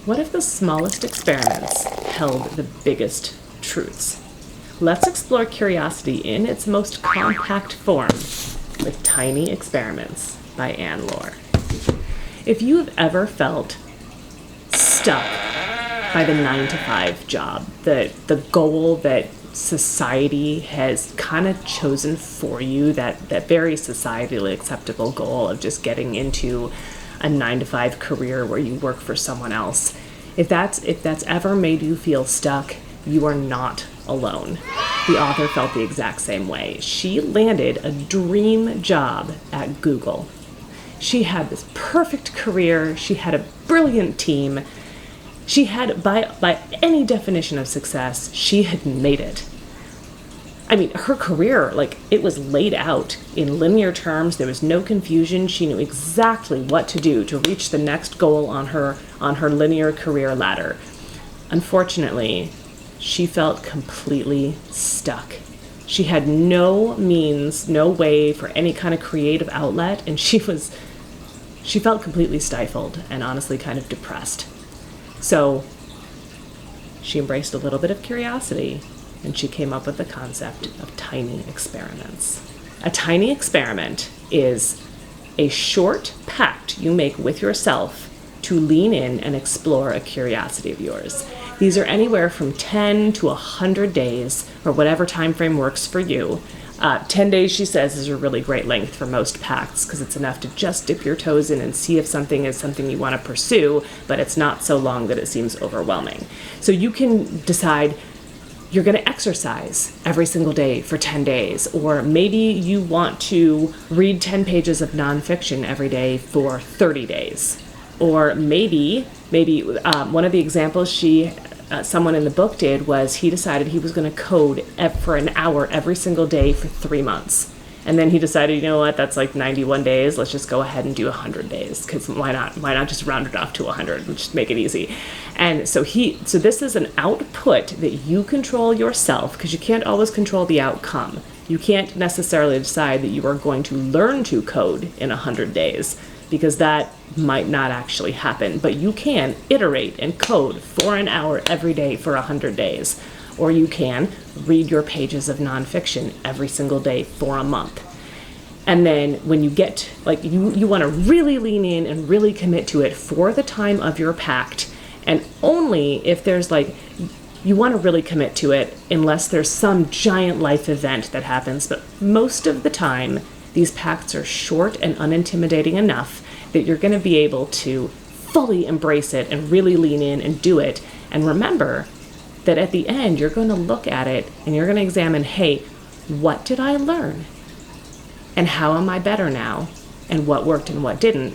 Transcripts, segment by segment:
What if the smallest experiments held the biggest truths? Let's explore curiosity in its most compact form with Tiny Experiments by Anne-Laure. If you have ever felt stuck by the 9-to-5 job, the goal that society has kind of chosen for you, that very societally acceptable goal of just getting into a 9-to-5 career where you work for someone else, if that's ever made you feel stuck, you are not alone. The author felt the exact same way. She landed a dream job at Google. She had this perfect career. She had a brilliant team. She had, by any definition of success, she had made it. I mean, her career, it was laid out in linear terms. There was no confusion. She knew exactly what to do to reach the next goal on her linear career ladder. Unfortunately, she felt completely stuck. She had no means, no way for any kind of creative outlet, and she felt completely stifled and honestly kind of depressed. So she embraced a little bit of curiosity, and she came up with the concept of tiny experiments. A tiny experiment is a short pact you make with yourself to lean in and explore a curiosity of yours. These are anywhere from 10 to 100 days, or whatever time frame works for you. 10 days, she says, is a really great length for most pacts because it's enough to just dip your toes in and see if something is something you want to pursue, but it's not so long that it seems overwhelming. So you can decide you're going to exercise every single day for 10 days, or maybe you want to read 10 pages of nonfiction every day for 30 days. Or maybe one of the examples someone in the book did was he decided he was going to code for an hour every single day for 3 months. And then he decided, you know what, that's like 91 days. Let's just go ahead and do 100 days, because why not? Why not just round it off to 100 and just make it easy? And so this is an output that you control yourself, because you can't always control the outcome. You can't necessarily decide that you are going to learn to code in 100 days, because that might not actually happen. But you can iterate and code for an hour every day for 100 days. Or you can read your pages of nonfiction every single day for a month. And then when you get, you want to really lean in and really commit to it for the time of your pact. And only if there's you want to really commit to it unless there's some giant life event that happens. But most of the time, these pacts are short and unintimidating enough that you're going to be able to fully embrace it and really lean in and do it. And remember that at the end, you're going to look at it and you're going to examine, hey, what did I learn? And how am I better now? And what worked and what didn't?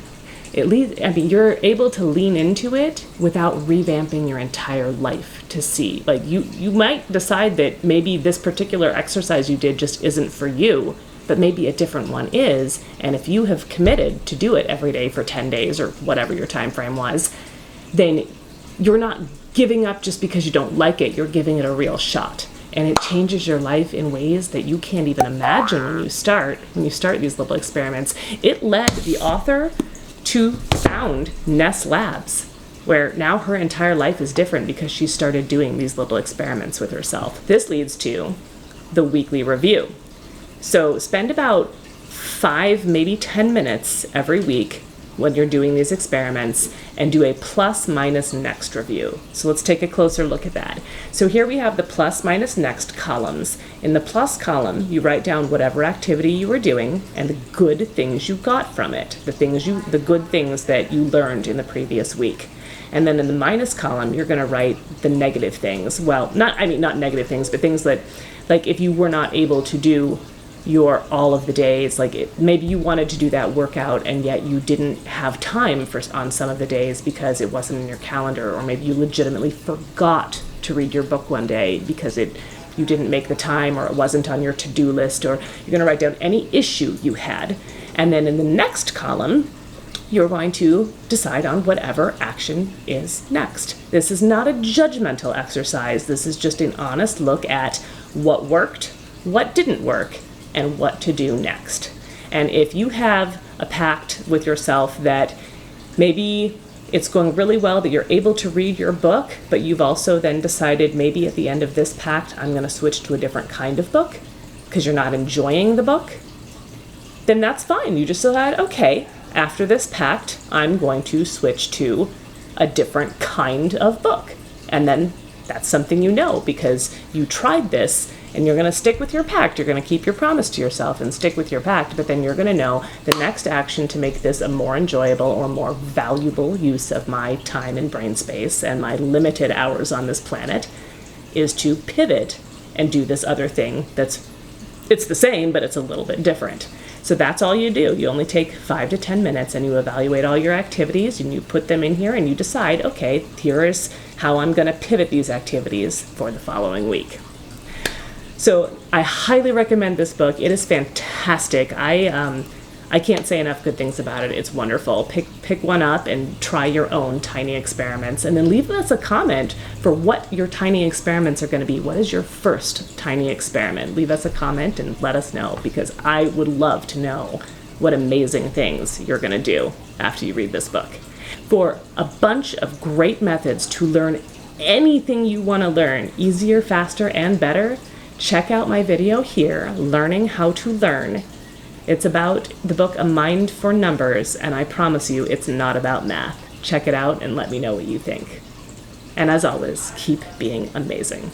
You're able to lean into it without revamping your entire life to see. You might decide that maybe this particular exercise you did just isn't for you, but maybe a different one is. And if you have committed to do it every day for 10 days or whatever your time frame was, then you're not giving up just because you don't like it. You're giving it a real shot. And it changes your life in ways that you can't even imagine when you start these little experiments. It led the author to found Ness Labs, where now her entire life is different because she started doing these little experiments with herself. This leads to the weekly review. So spend about 5, maybe 10 minutes every week when you're doing these experiments and do a plus minus next review. So let's take a closer look at that. So here we have the plus minus next columns. In the plus column, you write down whatever activity you were doing and the good things you got from it, the good things that you learned in the previous week. And then in the minus column, you're going to write the negative things. Well, not negative things, but things that, if you were not able to do all of the days, maybe you wanted to do that workout and yet you didn't have time on some of the days because it wasn't in your calendar, or maybe you legitimately forgot to read your book one day because you didn't make the time, or it wasn't on your to-do list, or you're going to write down any issue you had. And then in the next column, you're going to decide on whatever action is next. This is not a judgmental exercise. This is just an honest look at what worked, what didn't work, and what to do next. And if you have a pact with yourself that maybe it's going really well that you're able to read your book, but you've also then decided maybe at the end of this pact, I'm going to switch to a different kind of book because you're not enjoying the book, then that's fine. You just decide, okay, after this pact, I'm going to switch to a different kind of book. And then that's something you know because you tried this and you're going to stick with your pact. You're going to keep your promise to yourself and stick with your pact, but then you're going to know the next action to make this a more enjoyable or more valuable use of my time and brain space and my limited hours on this planet is to pivot and do this other thing it's the same, but it's a little bit different. So that's all you do. You only take 5 to 10 minutes and you evaluate all your activities and you put them in here and you decide, okay, here is how I'm going to pivot these activities for the following week. So I highly recommend this book. It is fantastic. I can't say enough good things about it. It's wonderful. Pick one up and try your own tiny experiments, and then leave us a comment for what your tiny experiments are going to be. What is your first tiny experiment? Leave us a comment and let us know, because I would love to know what amazing things you're going to do after you read this book. For a bunch of great methods to learn anything you want to learn, easier, faster, and better, check out my video here, Learning How to Learn. It's about the book A Mind for Numbers, and I promise you it's not about math. Check it out and let me know what you think. And as always, keep being amazing.